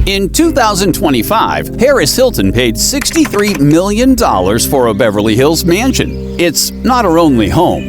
In 2025, Paris Hilton paid $63 million for a Beverly Hills mansion. It's not her only home.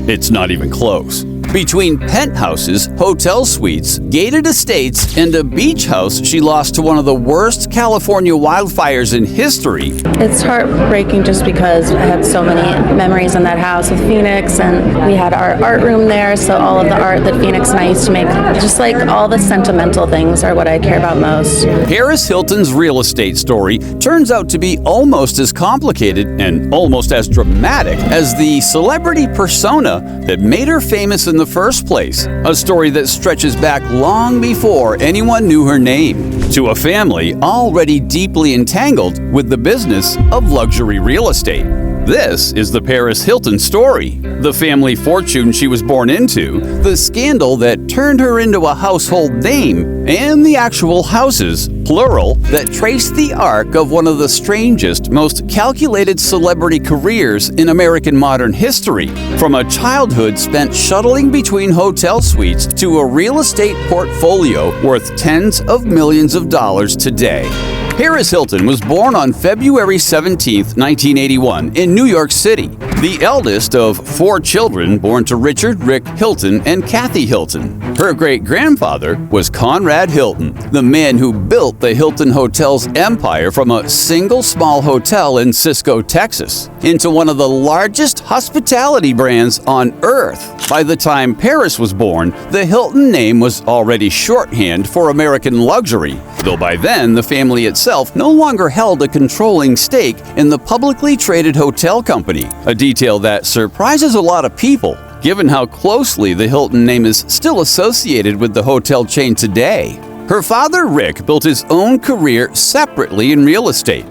It's not even close. Between penthouses, hotel suites, gated estates, and a beach house she lost to one of the worst California wildfires in history. It's heartbreaking just because I had so many memories in that house with Phoenix, and we had our art room there, so all of the art that Phoenix and I used to make, just like all the sentimental things are what I care about most. Paris Hilton's real estate story turns out to be almost as complicated and almost as dramatic as the celebrity persona that made her famous in the first place, a story that stretches back long before anyone knew her name, to a family already deeply entangled with the business of luxury real estate. This is the Paris Hilton story, the family fortune she was born into, the scandal that turned her into a household name, and the actual houses, plural, that trace the arc of one of the strangest, most calculated celebrity careers in American modern history, from a childhood spent shuttling between hotel suites to a real estate portfolio worth tens of millions of dollars today. Paris Hilton was born on February 17, 1981, in New York City, the eldest of 4 children born to Richard Rick Hilton and Kathy Hilton. Her great-grandfather was Conrad Hilton, the man who built the Hilton Hotel's empire from a single small hotel in Cisco, Texas, into one of the largest hospitality brands on earth. By the time Paris was born, the Hilton name was already shorthand for American luxury, though by then the family itself no longer held a controlling stake in the publicly traded hotel company, a detail that surprises a lot of people, given how closely the Hilton name is still associated with the hotel chain today. Her father, Rick, built his own career separately in real estate.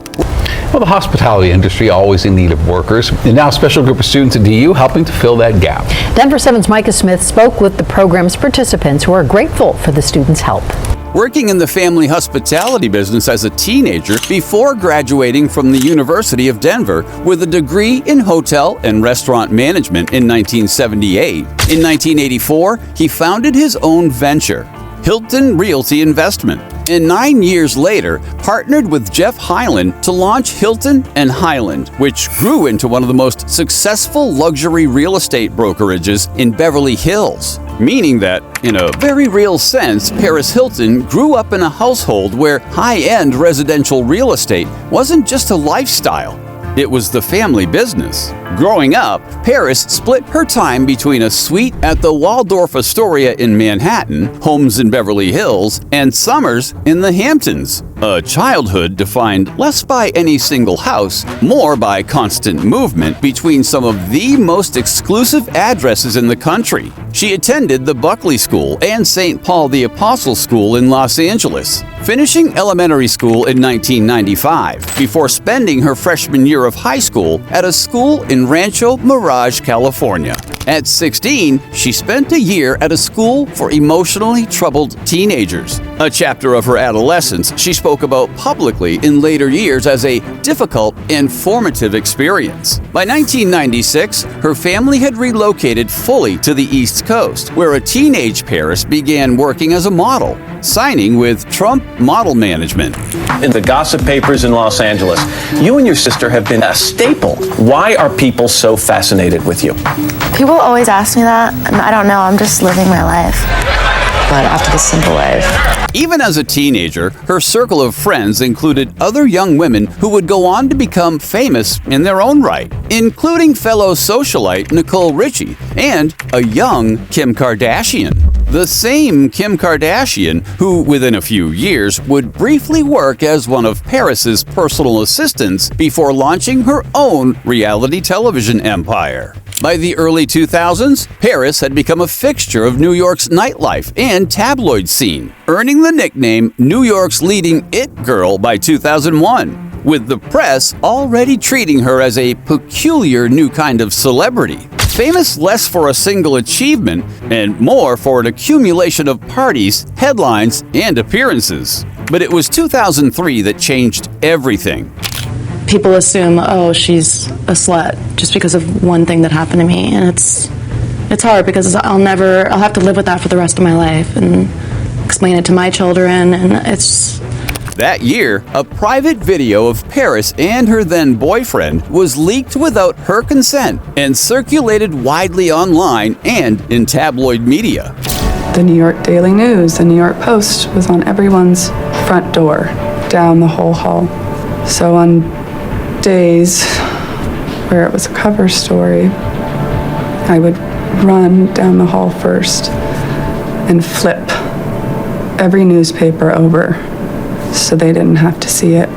Well, the hospitality industry always in need of workers, and now a special group of students at DU helping to fill that gap. Denver 7's Micah Smith spoke with the program's participants who are grateful for the students' help. Working in the family hospitality business as a teenager before graduating from the University of Denver with a degree in hotel and restaurant management in 1978. In 1984, he founded his own venture, Hilton Realty Investment, and 9 years later partnered with Jeff Hyland to launch Hilton and Hyland, which grew into one of the most successful luxury real estate brokerages in Beverly Hills. Meaning that, in a very real sense, Paris Hilton grew up in a household where high-end residential real estate wasn't just a lifestyle. It was the family business. Growing up, Paris split her time between a suite at the Waldorf Astoria in Manhattan, homes in Beverly Hills, and summers in the Hamptons. A childhood defined less by any single house, more by constant movement between some of the most exclusive addresses in the country. She attended the Buckley School and St. Paul the Apostle School in Los Angeles, finishing elementary school in 1995, before spending her freshman year of high school at a school in Rancho Mirage, California. At 16, she spent a year at a school for emotionally troubled teenagers, a chapter of her adolescence she spoke about publicly in later years as a difficult and formative experience. By 1996, her family had relocated fully to the East Coast, where a teenage Paris began working as a model, signing with Trump Model Management. In the gossip papers in Los Angeles, you and your sister have been a staple. Why are people so fascinated with you? People always ask me that, and I don't know, I'm just living my life. But after the simple life. Even as a teenager, her circle of friends included other young women who would go on to become famous in their own right, including fellow socialite Nicole Richie and a young Kim Kardashian. The same Kim Kardashian who, within a few years, would briefly work as one of Paris's personal assistants before launching her own reality television empire. By the early 2000s, Paris had become a fixture of New York's nightlife and tabloid scene, earning the nickname New York's leading it girl by 2001, with the press already treating her as a peculiar new kind of celebrity, famous less for a single achievement and more for an accumulation of parties, headlines, and appearances. But it was 2003 that changed everything. People assume, oh, she's a slut just because of one thing that happened to me, and it's hard because I'll have to live with that for the rest of my life and explain it to my children, and That year, a private video of Paris and her then boyfriend was leaked without her consent and circulated widely online and in tabloid media. The New York Daily News, the New York Post was on everyone's front door, down the whole hall. So on days where it was a cover story, I would run down the hall first and flip every newspaper over so they didn't have to see it.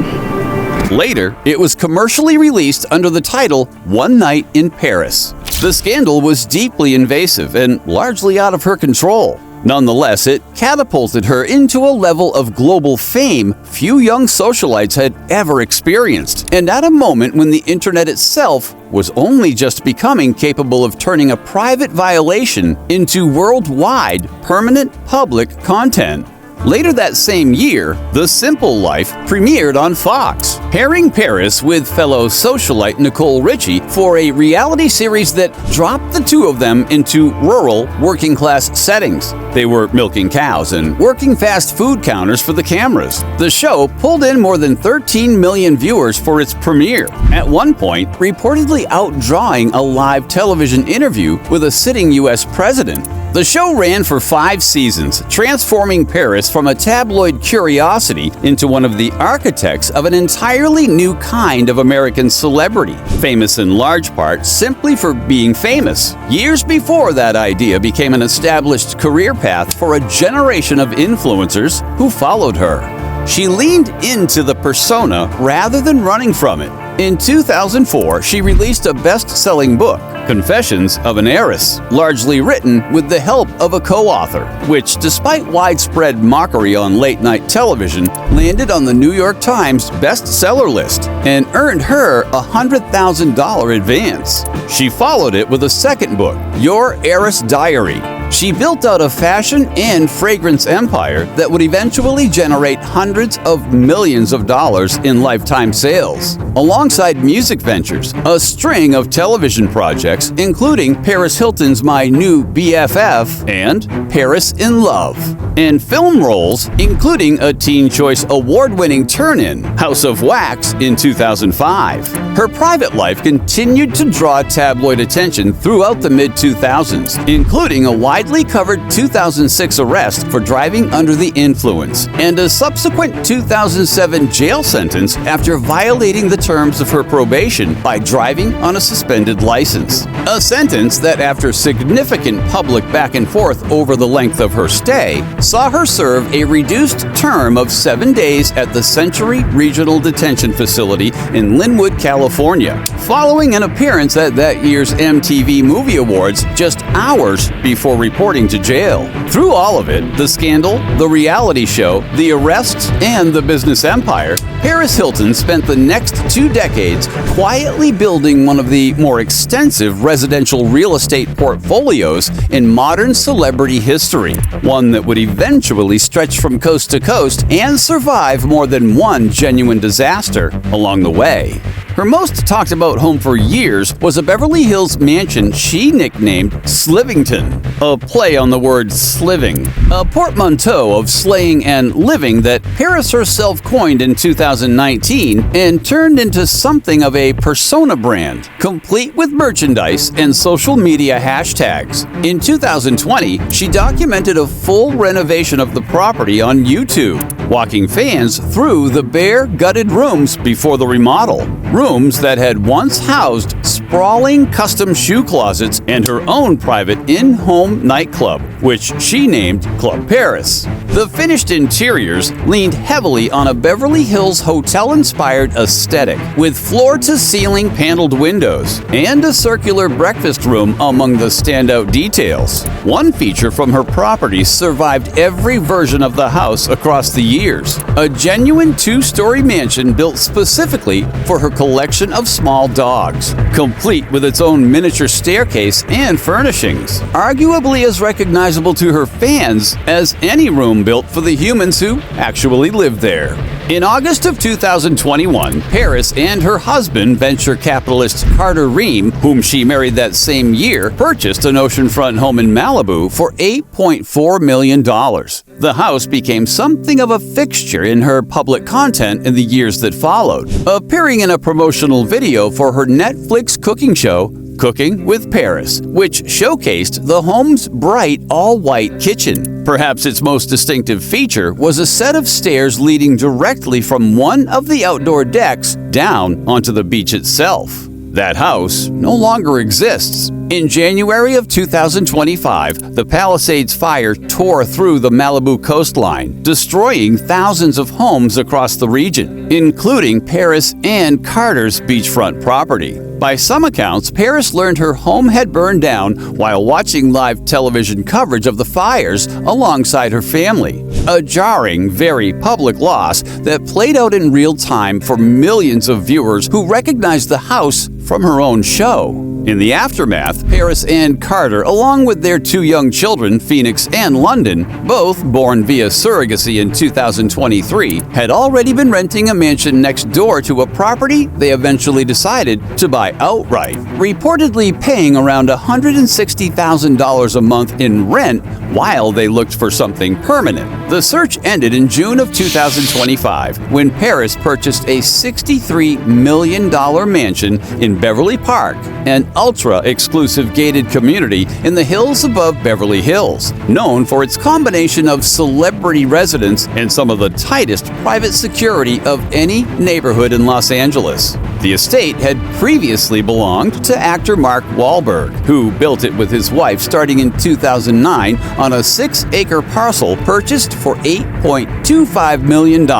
Later, it was commercially released under the title One Night in Paris. The scandal was deeply invasive and largely out of her control. Nonetheless, it catapulted her into a level of global fame few young socialites had ever experienced, and at a moment when the internet itself was only just becoming capable of turning a private violation into worldwide, permanent public content. Later that same year, The Simple Life premiered on Fox, pairing Paris with fellow socialite Nicole Richie for a reality series that dropped the two of them into rural, working-class settings. They were milking cows and working fast food counters for the cameras. The show pulled in more than 13 million viewers for its premiere, at one point reportedly outdrawing a live television interview with a sitting U.S. president. The show ran for 5 seasons, transforming Paris from a tabloid curiosity into one of the architects of an entirely new kind of American celebrity, famous in large part simply for being famous. Years before that idea became an established career path for a generation of influencers who followed her. She leaned into the persona rather than running from it. In 2004, she released a best-selling book, Confessions of an Heiress, largely written with the help of a co-author, which, despite widespread mockery on late-night television, landed on the New York Times bestseller list and earned her a $100,000 advance. She followed it with a second book, Your Heiress Diary. She built out a fashion and fragrance empire that would eventually generate hundreds of millions of dollars in lifetime sales, alongside music ventures, a string of television projects, including Paris Hilton's My New BFF and Paris in Love, and film roles, including a Teen Choice Award-winning turn-in, House of Wax, in 2005. Her private life continued to draw tabloid attention throughout the mid-2000s, including a widely covered 2006 arrest for driving under the influence and a subsequent 2007 jail sentence after violating the terms of her probation by driving on a suspended license. A sentence that, after significant public back and forth over the length of her stay, saw her serve a reduced term of 7 days at the Century Regional Detention Facility in Linwood, California, following an appearance at that year's MTV Movie Awards just hours before reporting to jail. Through all of it, the scandal, the reality show, the arrests, and the business empire, Paris Hilton spent the next 2 decades quietly building one of the more extensive residential real estate portfolios in modern celebrity history, one that would eventually stretch from coast to coast and survive more than one genuine disaster along the way. Her most talked about home for years was a Beverly Hills mansion she nicknamed Slivington, a play on the word sliving, a portmanteau of slaying and living that Paris herself coined in 2019 and turned into something of a persona brand, complete with merchandise and social media hashtags. In 2020, she documented a full renovation of the property on YouTube, walking fans through the bare, gutted rooms before the remodel. Rooms that had once housed sprawling custom shoe closets and her own private in-home nightclub, which she named Club Paris. The finished interiors leaned heavily on a Beverly Hills hotel-inspired aesthetic, with floor-to-ceiling paneled windows and a circular breakfast room among the standout details. One feature from her property survived every version of the house across the years, a genuine 2-story mansion built specifically for her collection of small dogs, complete with its own miniature staircase and furnishings, arguably as recognizable to her fans as any room built for the humans who actually live there. In August of 2021, Paris and her husband, venture capitalist Carter Ream, whom she married that same year, purchased an oceanfront home in Malibu for $8.4 million. The house became something of a fixture in her public content in the years that followed, appearing in a promotional video for her Netflix cooking show, Cooking with Paris, which showcased the home's bright all-white kitchen. Perhaps its most distinctive feature was a set of stairs leading directly from one of the outdoor decks down onto the beach itself. That house no longer exists. In January of 2025, the Palisades Fire tore through the Malibu coastline, destroying thousands of homes across the region, including Paris and Carter's beachfront property. By some accounts, Paris learned her home had burned down while watching live television coverage of the fires alongside her family. A jarring, very public loss that played out in real time for millions of viewers who recognized the house from her own show. In the aftermath, Paris and Carter, along with their two young children, Phoenix and London, both born via surrogacy in 2023, had already been renting a mansion next door to a property they eventually decided to buy outright, reportedly paying around $160,000 a month in rent while they looked for something permanent. The search ended in June of 2025 when Paris purchased a $63 million mansion in Beverly Park, an ultra-exclusive gated community in the hills above Beverly Hills, known for its combination of celebrity residents and some of the tightest private security of any neighborhood in Los Angeles. The estate had previously belonged to actor Mark Wahlberg, who built it with his wife starting in 2009 on a 6-acre parcel purchased for $8.25 million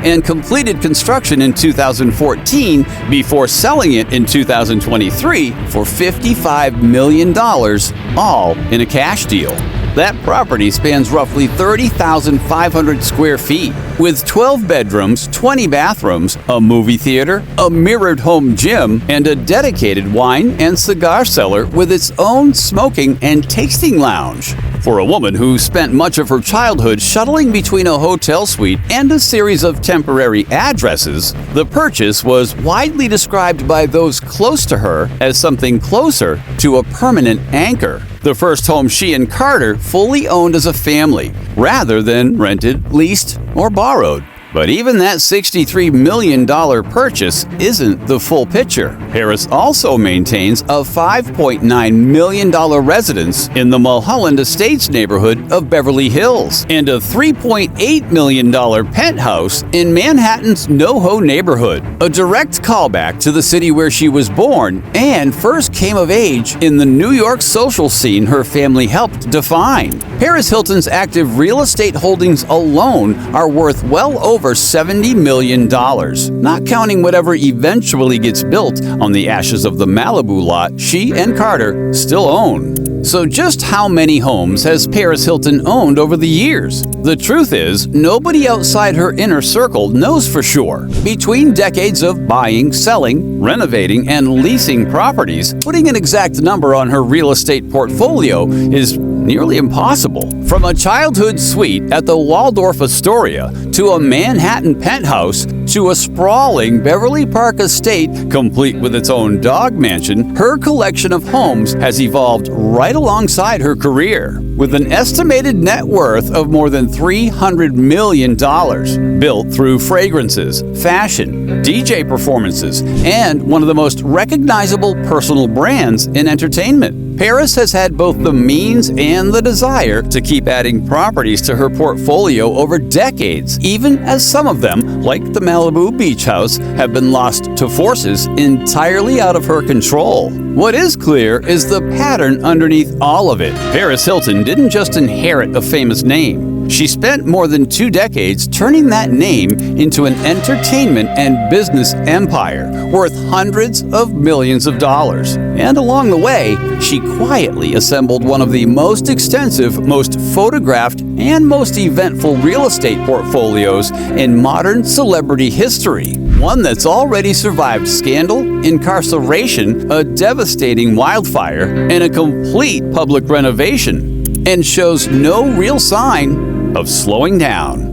and completed construction in 2014 before selling it in 2023 for $55 million, all in a cash deal. That property spans roughly 30,500 square feet, with 12 bedrooms, 20 bathrooms, a movie theater, a mirrored home gym, and a dedicated wine and cigar cellar with its own smoking and tasting lounge. For a woman who spent much of her childhood shuttling between a hotel suite and a series of temporary addresses, the purchase was widely described by those close to her as something closer to a permanent anchor. The first home she and Carter fully owned as a family, rather than rented, leased, or borrowed. But even that $63 million purchase isn't the full picture. Paris also maintains a $5.9 million residence in the Mulholland Estates neighborhood of Beverly Hills and a $3.8 million penthouse in Manhattan's NoHo neighborhood, a direct callback to the city where she was born and first came of age in the New York social scene her family helped define. Paris Hilton's active real estate holdings alone are worth well over $70 million, not counting whatever eventually gets built on the ashes of the Malibu lot she and Carter still own. So just how many homes has Paris Hilton owned over the years? The truth is, nobody outside her inner circle knows for sure. Between decades of buying, selling, renovating, and leasing properties, putting an exact number on her real estate portfolio is nearly impossible. From a childhood suite at the Waldorf Astoria to a Manhattan penthouse to a sprawling Beverly Park estate complete with its own dog mansion, her collection of homes has evolved right alongside her career. With an estimated net worth of more than $300 million, built through fragrances, fashion, DJ performances, and one of the most recognizable personal brands in entertainment, Paris has had both the means and the desire to keep adding properties to her portfolio over decades, even as some of them, like the Malibu beach house, have been lost to forces entirely out of her control. What is clear is the pattern underneath all of it. Paris Hilton didn't just inherit a famous name. She spent more than 2 decades turning that name into an entertainment and business empire worth hundreds of millions of dollars. And along the way, she quietly assembled one of the most extensive, most photographed, and most eventful real estate portfolios in modern celebrity history. One that's already survived scandal, incarceration, a devastating wildfire, and a complete public renovation, and shows no real sign of slowing down.